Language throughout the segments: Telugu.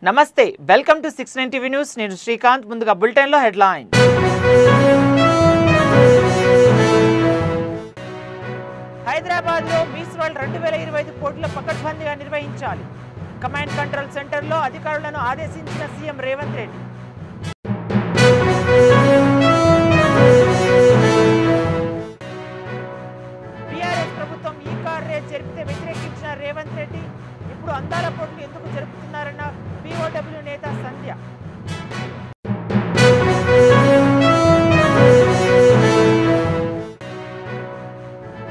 నమస్తే వెల్కమ్ టు 69 టీవీ న్యూస్ నేను శ్రీకాంత్ ముందుగా బులెటిన్ లో హెడ్లైన్ హైదరాబాద్ లో మిస్ వరల్డ్ 2025 పోటీల పకడ్బందీగా నిర్వహించాలి కమాండ్ కంట్రోల్ సెంటర్ లో అధికారులను ఆదేశించిన సీఎం రేవంత్ రెడ్డి బీఆర్ఎస్ ప్రభుత్వం ఈ కార్ రేస్ జరిపితే వ్యతిరేకించిన రేవంత్ రెడ్డి ఇప్పుడు అందాల పోటీలు ఎందుకు జరుపుతున్నారన్న POW నేత సంధ్య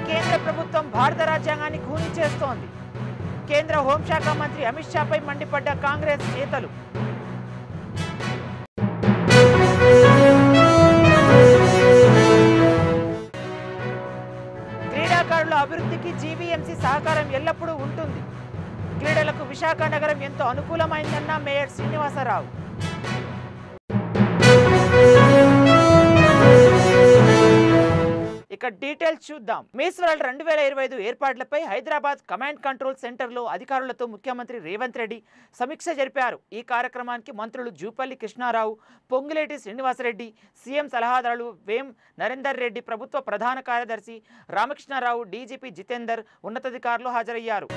కేంద్ర ప్రభుత్వం భారత రాజ్యాంగాన్ని ఖూనీ చేస్తోంది కేంద్ర హోంశాఖ మంత్రి అమిత్ షాపై మండిపడ్డ కాంగ్రెస్ నేతలు క్రీడాకారుల అభివృద్ధికి జీవీఎంసీ సహకారం ఎల్లప్పుడూ ఉంటుంది క్రీడలకు విశాఖ నగరం ఎంతో అనుకూలమైందన్న మేయర్ శ్రీనివాసరావు ఇక డీటెయిల్స్ చూద్దాం మిస్ వరల్డ్ 2025 ఏర్పాట్లపై హైదరాబాద్ కమాండ్ కంట్రోల్ సెంటర్లో అధికారులతో ముఖ్యమంత్రి రేవంత్ రెడ్డి సమీక్ష జరిపారు ఈ కార్యక్రమానికి మంత్రులు జూపల్లి కృష్ణారావు పొంగులేటి శ్రీనివాసరెడ్డి సీఎం సలహాదారులు వేం నరేందర్ రెడ్డి ప్రభుత్వ ప్రధాన కార్యదర్శి రామకృష్ణారావు డీజీపీ జితేందర్ ఉన్నతాధికారులు హాజరయ్యారు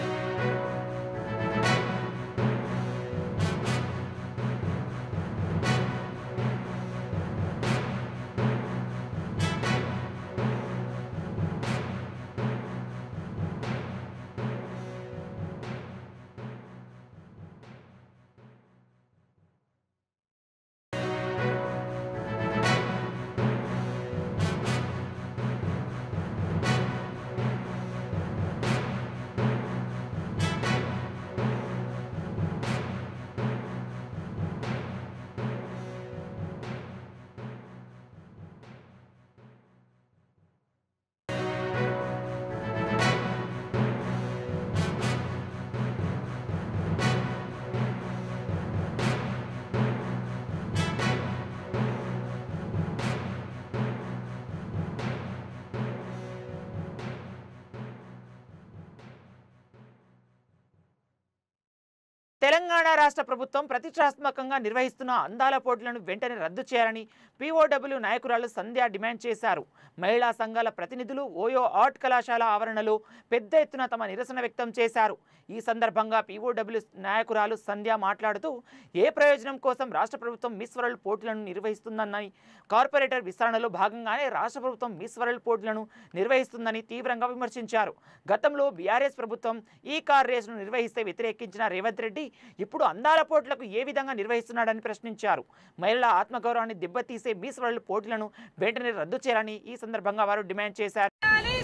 తెలంగాణ రాష్ట్ర ప్రభుత్వం ప్రతిష్టాత్మకంగా నిర్వహిస్తున్న అందాల పోటీలను వెంటనే రద్దు చేయాలని POW నాయకురాలు సంధ్య డిమాండ్ చేశారు మహిళా సంఘాల ప్రతినిధులు ఓయో ఆర్ట్ కళాశాల ఆవరణలో పెద్ద ఎత్తున తమ నిరసన వ్యక్తం చేశారు ఈ సందర్భంగా POW నాయకురాలు సంధ్య మాట్లాడుతూ ఏ ప్రయోజనం కోసం రాష్ట్ర ప్రభుత్వం మిస్ వరల్డ్ పోటీలను నిర్వహిస్తుందని కార్పొరేటర్ విస్తరణలో భాగంగానే రాష్ట్ర ప్రభుత్వం మిస్ వరల్డ్ పోటీలను నిర్వహిస్తుందని తీవ్రంగా విమర్శించారు గతంలో బీఆర్ఎస్ ప్రభుత్వం ఈ కార్ రేసును నిర్వహిస్తే వ్యతిరేకించిన రేవంత్ రెడ్డి ఇప్పుడు అందాల పోటీలకు ఏ విధంగా నిర్వహిస్తున్నాడని ప్రశ్నించారు మహిళల ఆత్మగౌరవాన్ని దెబ్బతీసే మిస్ వరల్డ్ పోటీలను వెంటనే రద్దు చేయాలని ఈ సందర్భంగా వారు డిమాండ్ చేశారు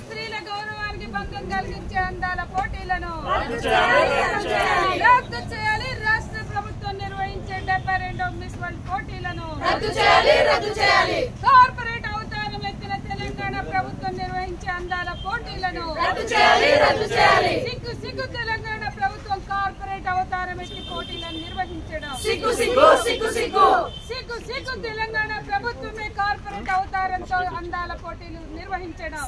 స్త్రీల గౌరవానికి భంగం కలిగించే అందాల పోటీలను రద్దు చేయాలి రాష్ట్ర ప్రభుత్వం నిర్వహించే 72వ మిస్ వరల్డ్ పోటీలను రద్దు చేయాలి కార్పొరేట్ అవతారం ఎత్తిన తెలంగాణ ప్రభుత్వం నిర్వహించే అందాల పోటీలను రద్దు చేయాలి సిగ్గు తెలంగాణ ప్రభుత్వం కార్పొరేట్ అవతారం ఎత్తి పోటీలను నిర్వహించడం సిగ్గు తెలంగాణ ప్రభుత్వమే కార్పొరేట్ అవతారంతో అందాల పోటీలు నిర్వహించడం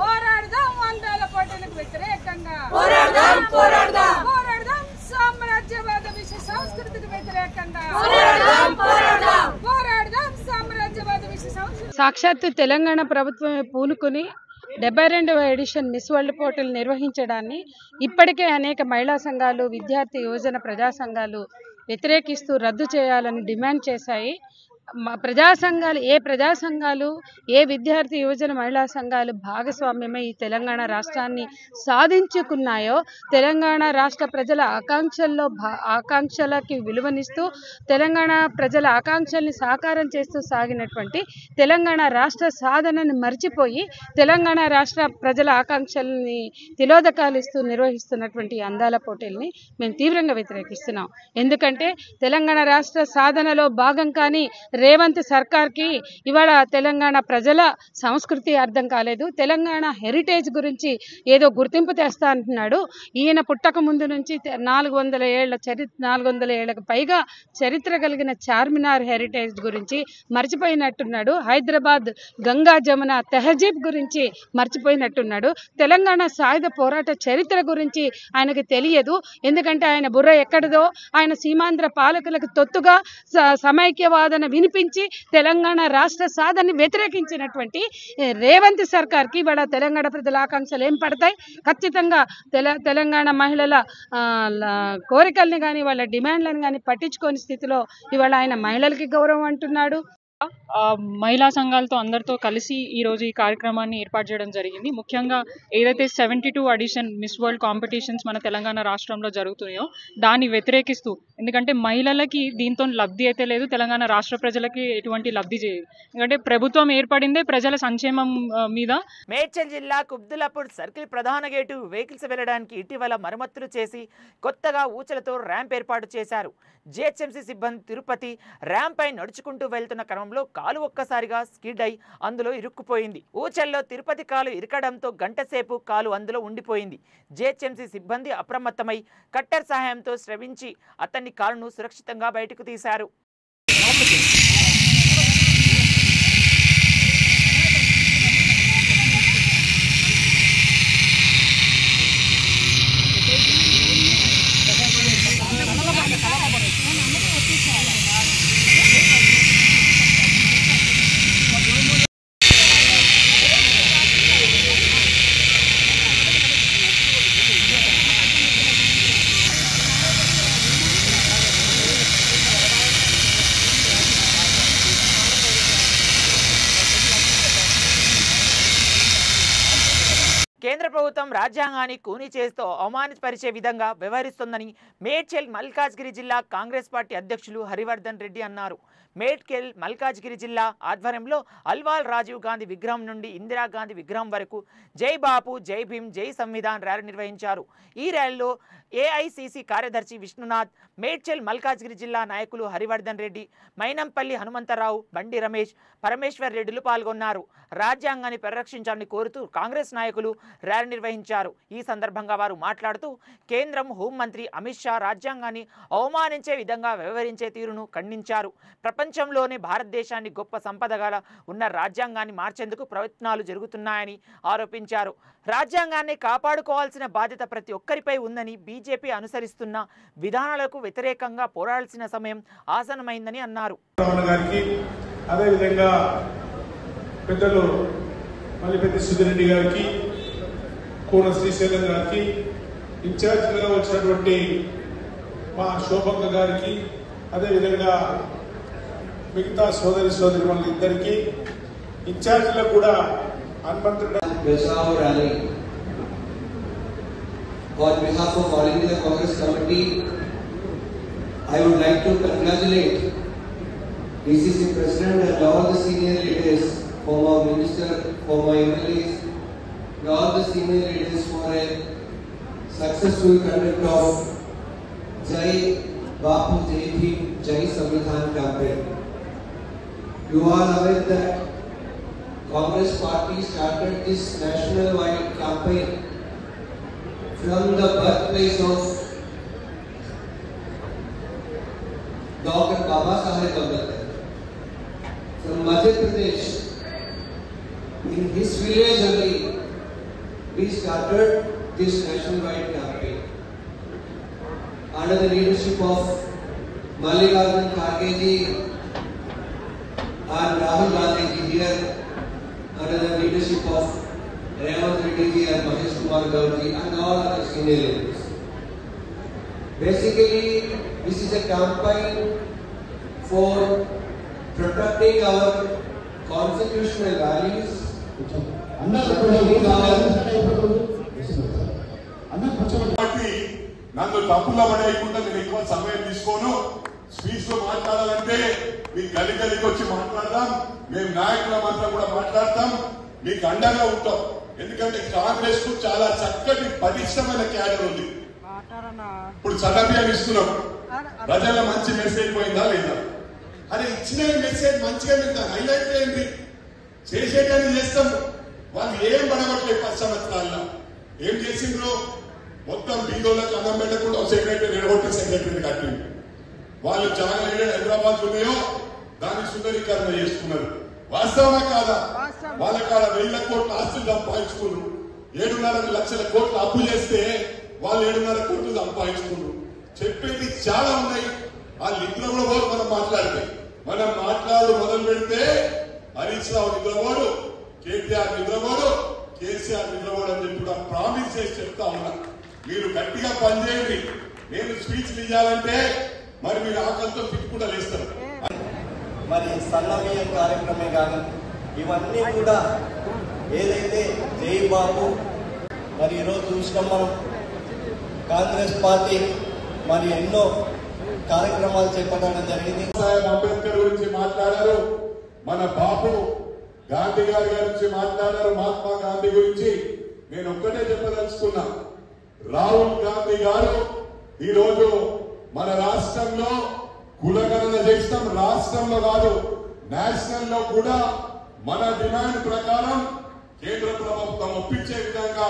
పోరాడదాం అందాల పోటీలకు వ్యతిరేకంగా పోరాడదాం సామ్రాజ్యవాద విషయ సంస్కృతికి వ్యతిరేకంగా పోరాడదాం సామ్రాజ్యవాద విషయ సంస్కృతి సాక్షాత్తు తెలంగాణ ప్రభుత్వమే పూనుకుని 72వ ఎడిషన్ మిస్ వరల్డ్ పోటీలు నిర్వహించడాన్ని ఇప్పటికే అనేక మహిళా సంఘాలు విద్యార్థి యువజన ప్రజా సంఘాలు వ్యతిరేకిస్తూ రద్దు చేయాలని డిమాండ్ చేశాయి ప్రజా సంఘాలు ఏ విద్యార్థి యువజన మహిళా సంఘాలు భాగస్వామ్యమై ఈ తెలంగాణ రాష్ట్రాన్ని సాధించుకున్నాయో తెలంగాణ రాష్ట్ర ప్రజల ఆకాంక్షలకి విలువనిస్తూ తెలంగాణ ప్రజల ఆకాంక్షల్ని సాకారం చేస్తూ సాగినటువంటి తెలంగాణ రాష్ట్ర సాధనని మర్చిపోయి తెలంగాణ రాష్ట్ర ప్రజల ఆకాంక్షల్ని తిలోదకాలిస్తూ నిర్వహిస్తున్నటువంటి అందాల పోటీల్ని మేము తీవ్రంగా వ్యతిరేకిస్తున్నాం ఎందుకంటే తెలంగాణ రాష్ట్ర సాధనలో భాగం కానీ రేవంత్ సర్కార్కి ఇవాళ తెలంగాణ ప్రజల సంస్కృతి అర్థం కాలేదు. తెలంగాణ హెరిటేజ్ గురించి ఏదో గుర్తింపు తెస్తా అంటున్నాడు. ఈయన పుట్టక ముందు నుంచి 400 ఏళ్లకు పైగా చరిత్ర కలిగిన చార్మినార్ హెరిటేజ్ గురించి మర్చిపోయినట్టున్నాడు. హైదరాబాద్ గంగా జమున తెహజీబ్ గురించి మర్చిపోయినట్టున్నాడు. తెలంగాణ సాయుధ పోరాట చరిత్ర గురించి ఆయనకు తెలియదు. ఎందుకంటే ఆయన బుర్ర ఎక్కడదో, ఆయన సీమాంధ్ర పాలకులకు తొత్తుగా సమైక్యవాదన వినిపించి తెలంగాణ రాష్ట్ర సాధనని వ్యతిరేకించినటువంటి రేవంత్ సర్కార్కి ఇవాళ తెలంగాణ ప్రజల ఆకాంక్షలు ఏం పడతాయి? ఖచ్చితంగా తెలంగాణ మహిళల కోరికల్ని కానీ వాళ్ళ డిమాండ్లను కానీ పట్టించుకోని స్థితిలో ఇవాళ ఆయన మహిళలకి గౌరవం అంటున్నాడు. మహిళా సంఘాలతో అందరితో కలిసి ఈరోజు ఈ కార్యక్రమాన్ని ఏర్పాటు చేయడం జరిగింది. ముఖ్యంగా ఏదైతే 72 ఎడిషన్ మిస్ వరల్డ్ కాంపిటీషన్స్ మన తెలంగాణ రాష్ట్రంలో జరుగుతున్నాయో దాన్ని వ్యతిరేకిస్తూ, ఎందుకంటే మహిళలకి దీంతో లబ్ధి అయితే లేదు, తెలంగాణ రాష్ట్ర ప్రజలకి ఎటువంటి లబ్ధి చేయదు. ఎందుకంటే ప్రభుత్వం ఏర్పడిందే ప్రజల సంక్షేమం మీద. మేడ్చల్ జిల్లా కుబ్దులాపూర్ సర్కిల్ ప్రధాన గేటు వెహికల్స్ వెళ్లడానికి ఇటీవల మరమ్మతులు చేసి కొత్తగా ఊచలతో ర్యాంప్ ఏర్పాటు చేశారు. జిహెచ్ఎంసీ సిబ్బంది తిరుపతి ర్యాంప్ పై నడుచుకుంటూ వెళ్తున్న క్రమంలో కాలు ఒక్కసారిగా స్కిడ్ అయి అందులో ఇరుక్కుపోయింది. ఊచల్లో తిరుపతి కాలు ఇరకడంతో గంట సేపు కాలు అందులో ఉండిపోయింది. జిహెచ్ఎంసీ సిబ్బంది అప్రమత్తమై కట్టర్ సహాయంతో శ్రవించి అతన్ని కాలును సురక్షితంగా బయటకు తీశారు. కేంద్ర ప్రభుత్వం రాజ్యాంగాన్ని కూనీ చేస్తూ అవమానపరిచే విధంగా వ్యవహరిస్తోందని మేడ్చల్ మల్కాజ్గిరి జిల్లా కాంగ్రెస్ పార్టీ అధ్యక్షులు హరివర్ధన్ రెడ్డి అన్నారు. మేడ్చల్ మల్కాజ్గిరి జిల్లా ఆధ్వర్యంలో అల్వాల్ రాజీవ్ గాంధీ విగ్రహం నుండి ఇందిరాగాంధీ విగ్రహం వరకు జై బాపు, జై భీమ్, జై సంవిధాన్ ర్యాలీ నిర్వహించారు. ఈ ర్యాలీలో ఏఐసిసి కార్యదర్శి విష్ణునాథ్, మేడ్చల్ మల్కాజ్గిరి జిల్లా నాయకులు హరివర్ధన్ రెడ్డి, మైనంపల్లి హనుమంతరావు, బండి రమేష్, పరమేశ్వర్ రెడ్డిలు పాల్గొన్నారు. రాజ్యాంగాన్ని పరిరక్షించాలని కోరుతూ కాంగ్రెస్ నాయకులు ర్యాలీ నిర్వహించారు. ఈ సందర్భంగా వారు మాట్లాడుతూ కేంద్రం హోంమంత్రి అమిత్ షా రాజ్యాంగాన్ని అవమానించే విధంగా వ్యవహరించే తీరును ఖండించారు. ప్రపంచంలోనే భారతదేశాన్ని గొప్ప సంపదగా ఉన్న రాజ్యాంగాన్ని మార్చేందుకు ప్రయత్నాలు జరుగుతున్నాయని ఆరోపించారు. రాజ్యాంగాన్ని కాపాడుకోవాల్సిన బాధ్యత ప్రతి ఒక్కరిపై ఉందని, బీజేపీ అనుసరిస్తున్న విధానాలకు వ్యతిరేకంగా పోరాడాల్సిన సమయం ఆసన్నమైందని అన్నారు. అదేవిధంగా పెద్దలు మల్లిపెద్ది సుధిరెడ్డి గారికి, కోన శ్రీశైలం గారికి, ఇన్ఛార్జిగా వచ్చినటువంటి మా శోభక్క గారికి, అదేవిధంగా మిగతా సోదరి వాళ్ళిద్దరికి, ఇన్ఛార్జిలకు కూడా హనుమంతుడు. On behalf of All India Congress Committee, I would like to congratulate DCC President and all the senior leaders, former minister, former MLAs, and all the senior leaders for a successful conduct of Jai Bapu, Jai Bhim, Jai Samvidhan campaign. You are aware that Congress Party started this national-wide campaign from the birthplace of Dr. Baba Saheb Ambedkar. From Madhya Pradesh, in his village only, we started this nationwide campaign under the leadership of Mallikarjun Kharge ji and Rahul Gandhi ji here, under the leadership of Revanth Reddy ji and Mahesh Kumar Gaur ji and all other senior leaders. Basically, this is a campaign for protecting our constitutional values, నన్ను తప్పులో పడేయకుండా నేను ఎక్కువ సమయం తీసుకోను. స్పీచ్ లో మాట్లాడాలంటే మీకు గలికి వచ్చి మాట్లాడదాం, మేము నాయకులమంతా కూడా మాట్లాడతాం, మీకు అండగా ఉంటాం. ఎందుకంటే కాంగ్రెస్ కు చాలా చక్కటి పరిశ్రమల క్యాడర్ ఉంది. ఇప్పుడు సడబియాలు ఇస్తున్నాం, ప్రజల మంచి మెసేజ్ పోయిందా లేదా? అరే ఇచ్చిన మెసేజ్ మంచిగా మీకు హైలైట్ చేయండి, చేసేటని చేస్తాం. వాళ్ళు ఏం పడగొట్టలేదు 10 సంవత్సరాల్లో. ఏం చేసిండ్రు? మొత్తం బీదోళ్ళకి అన్నం పెట్టకుండా సెక్రటరీ నిలబొట్టి సెక్రటరీని కట్టింది. వాళ్ళు చాలా హైదరాబాద్ ఉన్నాయో దాన్ని సుందరీకరణ చేసుకున్నారు. వాస్తవమా కాదా? వాళ్ళ కాడ 1000 కోట్ల ఆస్తులు సంపాదించుకున్నారు. 7.5 లక్షల కోట్లు అప్పు చేస్తే వాళ్ళు 7.5 కోట్లు సంపాదించుకున్నారు. చెప్పేది చాలా ఉన్నాయి. ఆ నిద్ర కూడా మనం మాట్లాడితే మనం మొదలు పెడితే హరీష్ రావు నిద్రపోడు, కేటీఆర్ నిద్రపోడు, కేసీఆర్ నిద్రపోడు అని చెప్పి కూడా ప్రామిస్ చేసి చెప్తా ఉన్నా. మీరు గట్టిగా పనిచేయండి. నేను స్పీచ్లు ఇవ్వాలంటే మరి మీరు ఆకలితో తిట్టుకుంటూ వేస్తారు. మరి సన్నమీయం కార్యక్రమే కానీ ఇవన్నీ కూడా ఏదైతే జై బాబు మరి ఈరోజు చూసినాం మనం. కాంగ్రెస్ పార్టీ మరి ఎన్నో కార్యక్రమాలు చేపట్టడం జరిగింది. అంబేద్కర్ గురించి మాట్లాడారు, మన బాపు గాంధీ గారి గురించి మాట్లాడారు, మహాత్మా గాంధీ గురించి. నేను ఒక్కటే చెప్పదలుచుకున్నా, రాహుల్ గాంధీ గారు ఈరోజు మన రాష్ట్రంలో కులగణన చేస్తాం. రాష్ట్రంలో కాదు, నేషనల్ లో కూడా మన డిమాండ్ ప్రకారం కేంద్ర ప్రభుత్వం ఒప్పించే విధంగా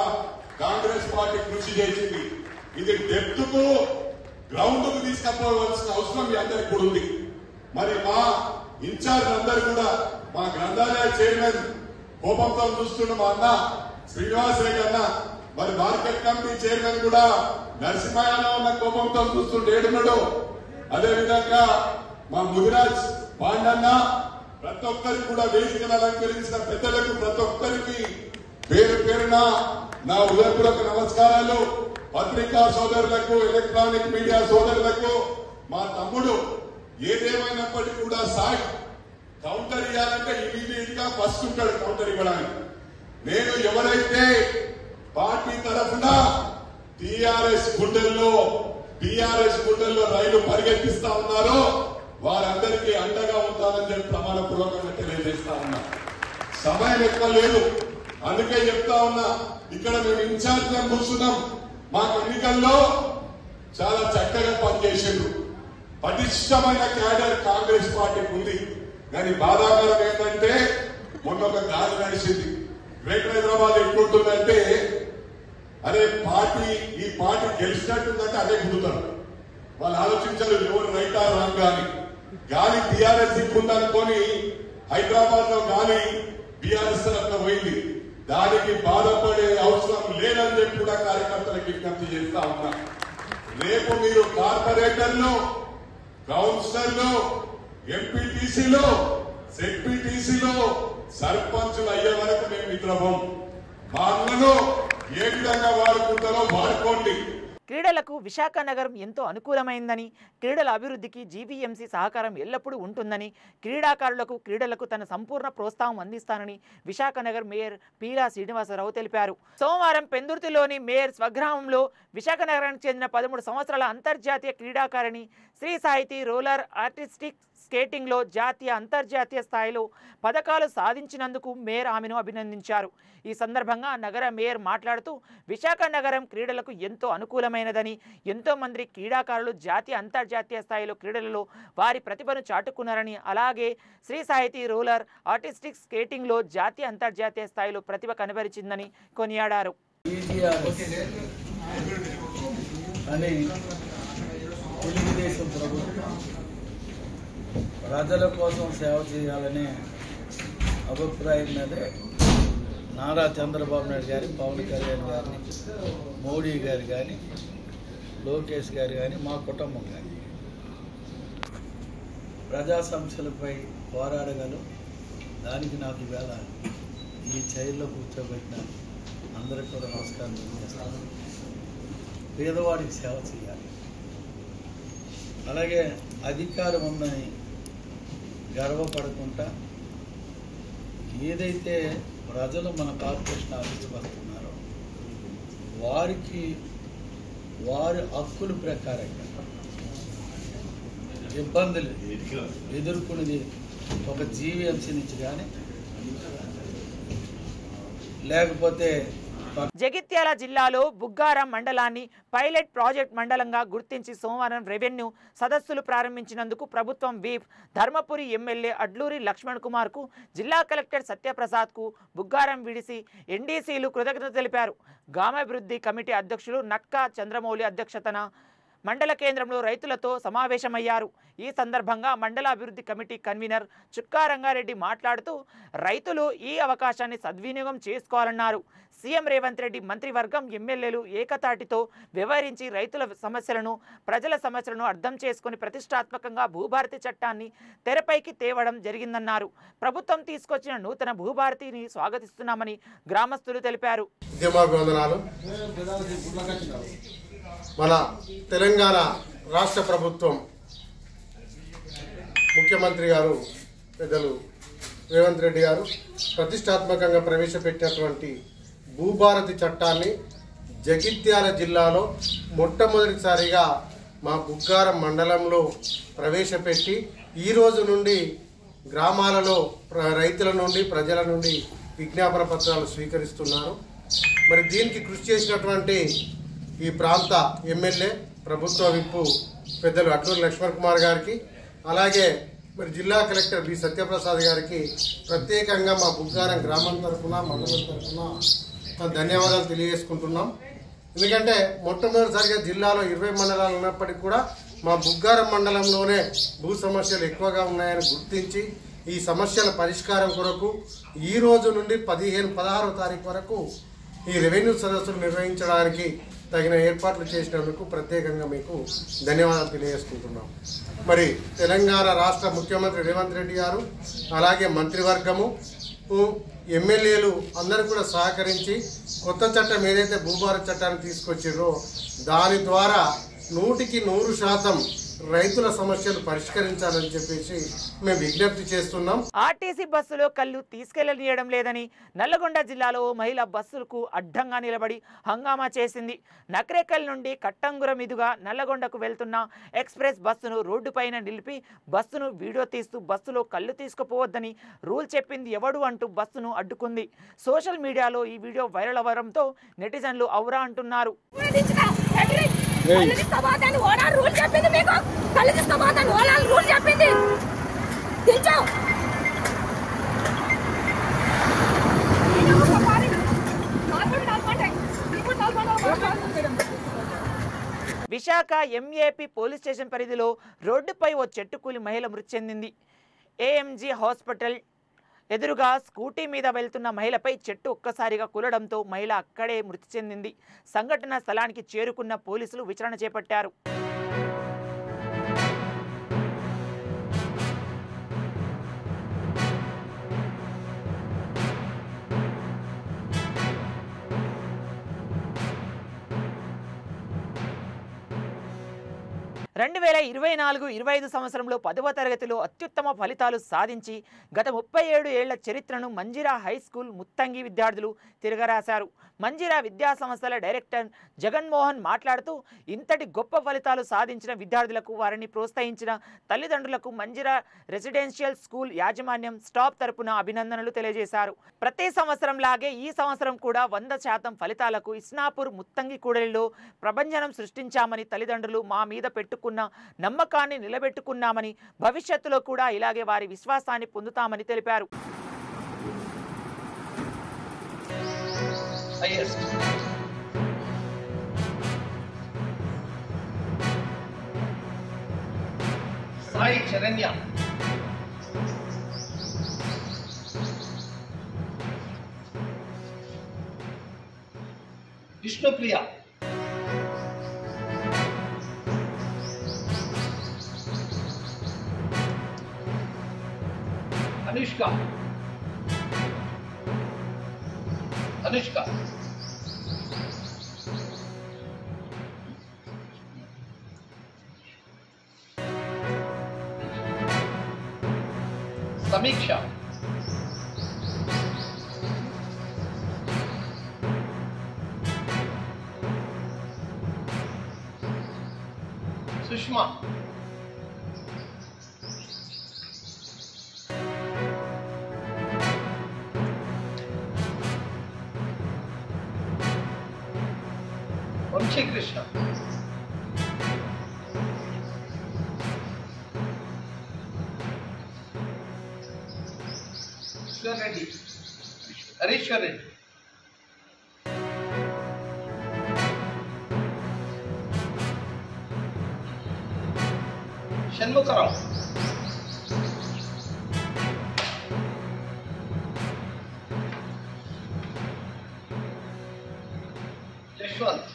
కాంగ్రెస్ పార్టీ కృషి చేసింది. ఇది డెప్త్ కు గ్రౌండ్ కు తీసుకపోవాల్సిన అవసరం మీ అందరికి కూడా ఉంది. మరి మా ఇన్ఛార్జ్ అందరు కూడా, మా గ్రంథాలయ చైర్మన్ కోపంతో చూస్తున్న మా అన్న శ్రీనివాస్ రెడ్డి అన్న, మరి మార్కెట్ కమిటీ చైర్మన్ కూడా నరసింహయ్య ఉన్న కోపంతో చూస్తుండేడున్నాడు. అదేవిధంగా మా ముదిరాజ్ పాండన్న, ప్రతి ఒక్కరికి కూడా వేదికను అలంకరించిన పెద్దలకు ప్రతి ఒక్కరికి పేరు పేరున నా హృదయపూర్వక నమస్కారాలు. పత్రికా సోదరులకు, ఎలక్ట్రానిక్ మీడియా సోదరులకు, మా తమ్ముడు ఏదేమైనప్పటికీ కూడా సాయి కౌంటర్ ఇవ్వాలంటే ఇమీడియట్ గా ఫస్ట్ ఉంటాడు కౌంటర్ ఇవ్వడానికి. నేను ఎవరైతే పార్టీ తరఫున టీఆర్ఎస్ గుండెల్లో రైలు పరిగెత్తిస్తా ఉన్నారో వారందరికీ అండగా ఉంటానని చెప్పి ప్రమాణపూర్వకంగా తెలియజేస్తా ఉన్నా. సమయం ఎక్కువ లేదు, అందుకే చెప్తా ఉన్నా. ఇక్కడ మేము ఇన్ఛార్జ్ గా కూర్చున్నాం. మాకు ఎన్నికల్లో చాలా చక్కగా పనిచేసిండ్రు. పటిష్టమైన క్యాడర్ కాంగ్రెస్ పార్టీకి ఉంది. కానీ బాధాకరం ఏంటంటే మొన్న ఒక గాలి నడిచింది. గ్రేటర్ హైదరాబాద్ ఎట్లుంటుందంటే, అరే ఈ పార్టీ గెలిచినట్టుందంటే అదే గుర్తుతారు. వాళ్ళు ఆలోచించారు ఎవరు రైటా రాంగ్ అని. గాలి టీఆర్ఎస్ దిక్కుందనుకొని హైదరాబాద్ లో గాలి బీఆర్ఎస్ తరఫున పోయింది. దానికి బాధపడే అవసరం లేదని చెప్పి కూడా కార్యకర్తలకు విజ్ఞప్తి చేస్తా ఉన్నా. రేపు మీరు కార్పొరేటర్లు, కౌన్సిలర్లు, ఎంపీటీసీలు, జెడ్పీటీసీలు, సర్పంచులు అయ్యే వరకు మేము నిద్రపోం. మా అన్నను ఏ విధంగా వాడుకుంటారో వాడుకోండి. క్రీడలకు విశాఖ నగరం ఎంతో అనుకూలమైందని, క్రీడల అభివృద్ధికి జీవీఎంసీ సహకారం ఎల్లప్పుడూ ఉంటుందని, క్రీడాకారులకు క్రీడలకు తన సంపూర్ణ ప్రోత్సాహం అందిస్తానని విశాఖ నగర్ మేయర్ పీలా శ్రీనివాసరావు తెలిపారు. సోమవారం పెందుర్తిలోని మేయర్ స్వగ్రామంలో విశాఖ నగరానికి చెందిన 13 సంవత్సరాల అంతర్జాతీయ క్రీడాకారిణి శ్రీ సాహితీ రోలర్ ఆర్టిస్టిక్ స్కేటింగ్లో జాతీయ అంతర్జాతీయ స్థాయిలో పథకాలు సాధించినందుకు మేయర్ ఆమెను అభినందించారు. ఈ సందర్భంగా నగర మేయర్ మాట్లాడుతూ విశాఖ నగరం క్రీడలకు ఎంతో అనుకూలమైనదని, ఎంతో మంది క్రీడాకారులు జాతీయ అంతర్జాతీయ స్థాయిలో క్రీడలలో వారి ప్రతిభను చాటుకున్నారని, అలాగే శ్రీ సాహితీ రోలర్ ఆర్టిస్టిక్ స్కేటింగ్లో జాతీయ అంతర్జాతీయ స్థాయిలో ప్రతిభ కనబరిచిందని కొనియాడారు. తెలుగుదేశం ప్రభుత్వం ప్రజల కోసం సేవ చేయాలనే అభిప్రాయం మీదే నారా చంద్రబాబు నాయుడు గారి, పవన్ కళ్యాణ్ గారిని, మోడీ గారు కానీ, లోకేష్ గారు కానీ, మా కుటుంబం కానీ ప్రజా సమస్యలపై పోరాడగలం. దానికి నాకు ఈవేళ ఈ చైర్లో కూర్చోబెట్టిన అందరికీ కూడా నమస్కారం చేస్తాను. పేదవాడికి సేవ చేయాలి, అలాగే అధికారం ఉందని గర్వపడకుండా ఏదైతే ప్రజలు మన కార్పొరేషన్ ఆఫీస్కి వస్తున్నారో వారికి వారి హక్కుల ప్రకారంగా ఇబ్బందులు ఎదుర్కొనేది ఒక జీవీఎంసీ నుంచి కానీ, లేకపోతే జగిత్యాల జిల్లాలో బుగ్గారం మండలాన్ని పైలట్ ప్రాజెక్ట్ మండలంగా గుర్తించి సోమవారం రెవెన్యూ సదస్సులు ప్రారంభించినందుకు ప్రభుత్వం వీప్ ధర్మపురి ఎమ్మెల్యే అడ్లూరి లక్ష్మణ్ కుమార్ కు జిల్లా కలెక్టర్ సత్యప్రసాద్ కు బుగ్గారం విడిసి ఎన్డీసీలు కృతజ్ఞత తెలిపారు. గ్రామాభివృద్ధి కమిటీ అధ్యక్షులు నక్కా చంద్రమౌళి అధ్యక్షతన మండల కేంద్రంలో రైతులతో సమావేశమయ్యారు. ఈ సందర్భంగా మండల అభివృద్ధి కమిటీ కన్వీనర్ చుక్కా రంగారెడ్డి మాట్లాడుతూ రైతులు ఈ అవకాశాన్ని సద్వినియోగం చేసుకోవాలన్నారు. సీఎం రేవంత్ రెడ్డి మంత్రివర్గం ఎమ్మెల్యేలు ఏకతాటితో వ్యవహరించి రైతుల సమస్యలను ప్రజల సమస్యలను అర్థం చేసుకుని ప్రతిష్టాత్మకంగా భూభారతి చట్టాన్ని తెరపైకి తేవడం జరిగిందన్నారు. ప్రభుత్వం తీసుకొచ్చిన నూతన భూభారతిని స్వాగతిస్తున్నామని గ్రామస్తులు తెలిపారు. మన తెలంగాణ రాష్ట్ర ప్రభుత్వం ముఖ్యమంత్రి గారు పెద్దలు రేవంత్ రెడ్డి గారు ప్రతిష్టాత్మకంగా ప్రవేశపెట్టినటువంటి భూభారతి చట్టాన్ని జగిత్యాల జిల్లాలో మొట్టమొదటిసారిగా మా బుగ్గారం మండలంలో ప్రవేశపెట్టి ఈ రోజు నుండి గ్రామాలలో రైతుల నుండి ప్రజల నుండి విజ్ఞాపన పత్రాలు స్వీకరిస్తున్నారు. మరి దీనికి కృషి చేసినటువంటి ఈ ప్రాంత ఎమ్మెల్యే ప్రభుత్వ విప్పు పెద్దలు అడ్లూరి లక్ష్మణ్ కుమార్ గారికి, అలాగే మరి జిల్లా కలెక్టర్ బి సత్యప్రసాద్ గారికి ప్రత్యేకంగా మా బుగ్గారం గ్రామం తరఫున మండలం తరఫున ధన్యవాదాలు తెలియజేసుకుంటున్నాం. ఎందుకంటే మొట్టమొదటిసారిగా జిల్లాలో 20 మండలాలు ఉన్నప్పటికీ కూడా మా బుగ్గారం మండలంలోనే భూ సమస్యలు ఎక్కువగా ఉన్నాయని గుర్తించి ఈ సమస్యల పరిష్కారం కొరకు ఈ రోజు నుండి 15-16వ తారీఖు వరకు ఈ రెవెన్యూ సదస్సులు నిర్వహించడానికి తగిన ఏర్పాట్లు చేసినందుకు ప్రత్యేకంగా మీకు ధన్యవాదాలు తెలియజేసుకుంటున్నాం. మరి తెలంగాణ రాష్ట్ర ముఖ్యమంత్రి రేవంత్ రెడ్డి గారు అలాగే మంత్రివర్గము ఎమ్మెల్యేలు అందరూ కూడా సహకరించి కొత్త చట్టం ఏదైతే భూభారతి చట్టాన్ని తీసుకొచ్చారో దాని ద్వారా 100% రైతుల సమస్యలు పరిష్కరించాలని చెప్పేసి మేము విజ్ఞప్తి చేస్తున్నాం. ఆర్టీసీ బస్సులో కళ్ళు తీసుకెళ్లనీయడం లేదని నల్లగొండ జిల్లాలో మహిళ బస్సులకు అడ్డంగా నిలబడి హంగామా చేసింది. నకరేకల్ నుండి కట్టంగుర మీదుగా నల్లగొండకు వెళ్తున్న ఎక్స్ప్రెస్ బస్సును రోడ్డుపైన నిలిపి బస్సును వీడియో తీస్తూ బస్సులో కళ్ళు తీసుకుపోవద్దని రూల్ చెప్పింది ఎవడు అంటూ బస్సును అడ్డుకుంది. సోషల్ మీడియాలో ఈ వీడియో వైరల్ అవ్వడంతో నెటిజన్లు ఔరా అంటున్నారు. విశాఖ ఎంఏపీ పోలీస్ స్టేషన్ పరిధిలో రోడ్డుపై ఓ చెట్టు కూలి మహిళ మృతి చెందింది. ఏఎంజీ హాస్పిటల్ ఎదురుగా స్కూటీ మీద వెళ్తున్న మహిళపై చెట్టు ఒక్కసారిగా కూలడంతో మహిళ అక్కడే మృతి చెందింది. సంఘటన స్థలానికి చేరుకున్న పోలీసులు విచారణ చేపట్టారు. రెండు 2024-25 సంవత్సరంలో 10వ తరగతిలో అత్యుత్తమ ఫలితాలు సాధించి గత 37 ఏళ్ల చరిత్రను మంజిరా హై స్కూల్ ముత్తంగి విద్యార్థులు తిరగరాశారు. మంజిరా విద్యా సంస్థల డైరెక్టర్ జగన్మోహన్ మాట్లాడుతూ ఇంతటి గొప్ప ఫలితాలు సాధించిన విద్యార్థులకు వారిని ప్రోత్సహించిన తల్లిదండ్రులకు మంజిరా రెసిడెన్షియల్ స్కూల్ యాజమాన్యం స్టాఫ్ తరపున అభినందనలు తెలియజేశారు. ప్రతి సంవత్సరం లాగే ఈ సంవత్సరం కూడా 100% ఫలితాలకు ఇస్నాపూర్ ముత్తంగి కూడలిలో ప్రభంజనం సృష్టించామని, తల్లిదండ్రులు మా మీద పెట్టుకున్న నమ్మకాన్ని నిలబెట్టుకున్నామని, భవిష్యత్తులో కూడా ఇలాగే వారి విశ్వాసాన్ని పొందుతామని తెలిపారు. సాయి చరణ్య, విష్ణుప్రియ, అనుష్క, సమీక్ష, సుష్మా, వంశీకృష్ణ, రెడ్డి, హరీశ్వర్ రెడ్డి, షణ్ముఖరావు, యశ్వంత్,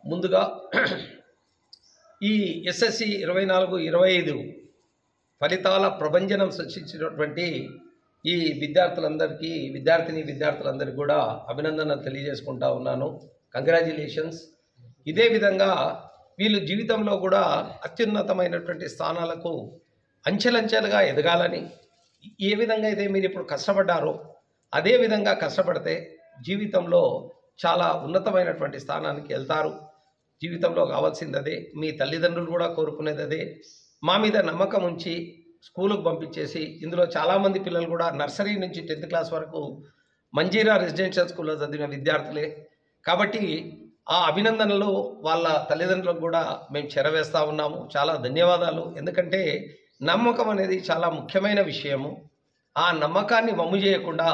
ముందుగా ఈ ఎస్ఎస్సి 24-25 ఫలితాల ప్రభంజనం సృష్టించినటువంటి ఈ విద్యార్థులందరికీ కూడా అభినందనలు తెలియజేసుకుంటా ఉన్నాను. కంగ్రాచ్యులేషన్స్. ఇదే విధంగా వీళ్ళు జీవితంలో కూడా అత్యున్నతమైనటువంటి స్థానాలకు అంచెలంచెలుగా ఎదగాలని, ఏ విధంగా అయితే మీరు ఇప్పుడు కష్టపడ్డారో అదే విధంగా కష్టపడితే జీవితంలో చాలా ఉన్నతమైనటువంటి స్థానానికి వెళ్తారు. జీవితంలో కావాల్సింది అదే, మీ తల్లిదండ్రులు కూడా కోరుకునేది అదే. మా మీద నమ్మకం ఉంచి స్కూలుకు పంపించేసి, ఇందులో చాలామంది పిల్లలు కూడా నర్సరీ నుంచి 10th క్లాస్ వరకు మంజీరా రెసిడెన్షియల్ స్కూల్లో చదివిన విద్యార్థులే. కాబట్టి ఆ అభినందనలు వాళ్ళ తల్లిదండ్రులకు కూడా మేము చేరవేస్తూ ఉన్నాము. చాలా ధన్యవాదాలు. ఎందుకంటే నమ్మకం అనేది చాలా ముఖ్యమైన విషయము. ఆ నమ్మకాన్ని వమ్ము చేయకుండా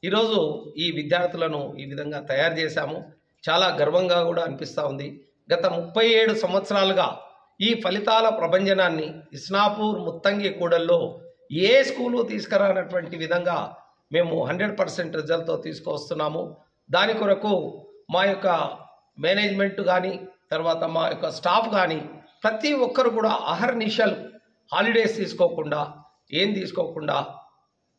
ఈరోజు ఈ విద్యార్థులను ఈ విధంగా తయారు చేశాము. చాలా గర్వంగా కూడా అనిపిస్తూ ఉంది. గత 37 సంవత్సరాలుగా ఈ ఫలితాల ప్రభంజనాన్ని ఇస్నాపూర్ ముత్తంగి కూడల్లో ఏ స్కూలు తీసుకురానటువంటి విధంగా మేము 100% రిజల్ట్తో తీసుకువస్తున్నాము. దాని కొరకు మా యొక్క మేనేజ్మెంట్ కానీ, తర్వాత మా యొక్క స్టాఫ్ కానీ ప్రతి ఒక్కరు కూడా అహర్నిశలు హాలిడేస్ తీసుకోకుండా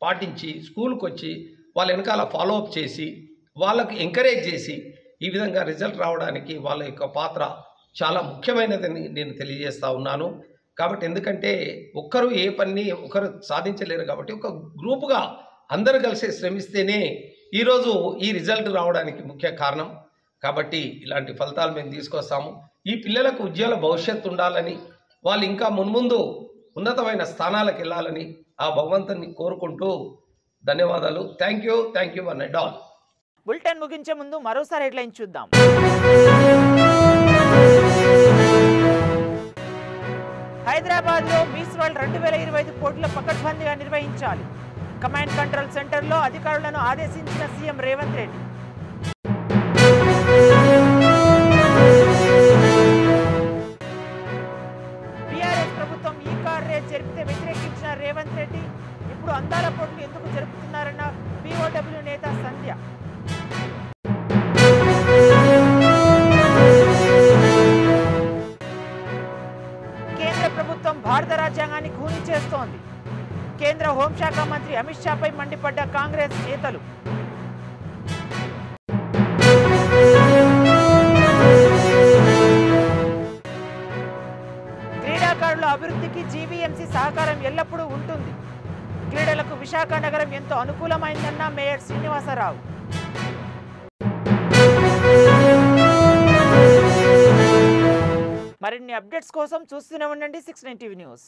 పాటించి స్కూల్కి వచ్చి వాళ్ళ వెనకాల ఫాలోఅప్ చేసి వాళ్ళకు ఎంకరేజ్ చేసి ఈ విధంగా రిజల్ట్ రావడానికి వాళ్ళ యొక్క పాత్ర చాలా ముఖ్యమైనదని నేను తెలియజేస్తూ ఉన్నాను. కాబట్టి ఎందుకంటే ఒక్కరు ఏ పని ఒకరు సాధించలేరు. కాబట్టి ఒక గ్రూపుగా అందరూ కలిసి శ్రమిస్తేనే ఈరోజు ఈ రిజల్ట్ రావడానికి ముఖ్య కారణం. కాబట్టి ఇలాంటి ఫలితాలు మేము తీసుకొస్తాము. ఈ పిల్లలకు ఉజ్వల భవిష్యత్తు ఉండాలని, వాళ్ళు ఇంకా మున్ముందు ఉన్నతమైన స్థానాలకు వెళ్ళాలని ఆ భగవంతుని కోరుకుంటూ ధన్యవాదాలు. Thank you one and all. Bulletin ముగించే ముందు మరోసారి హెడ్లైన్ చూద్దాం. హైదరాబాద్లో మిస్ వరల్డ్ 2025 పోటీల పకడ్బందీగా నిర్వహించాలి. కమాండ్ కంట్రోల్ సెంటర్లో అధికారులను ఆదేశించిన సీఎం రేవంత్ రెడ్డి. బీఆర్ఎస్ ప్రభుత్వం ఈ కార్ రేస్ జరిపితే వ్యతిరేకించిన రేవంత్ రెడ్డి. ఇప్పుడు అందాల పోటీలు ఎందుకు జరుపుతున్నారన్న POW నేత సంధ్య. కేంద్ర ప్రభుత్వం భారత రాజ్యాంగాన్ని ఖూనీ చేస్తోంది. కేంద్ర హోంశాఖ మంత్రి అమిత్ షాపై మండిపడ్డ కాంగ్రెస్ నేతలు. క్రీడాకారుల అభివృద్ధికి జీవీఎంసీ సహకారం ఎల్లప్పుడూ ఉంటుంది. క్రీడలకు విశాఖ నగరం ఎంతో అనుకూలమైందన్న మేయర్ శ్రీనివాసరావు. మరిన్ని అప్డేట్స్ కోసం చూస్తూనే ఉండండి 69 టీవీ న్యూస్.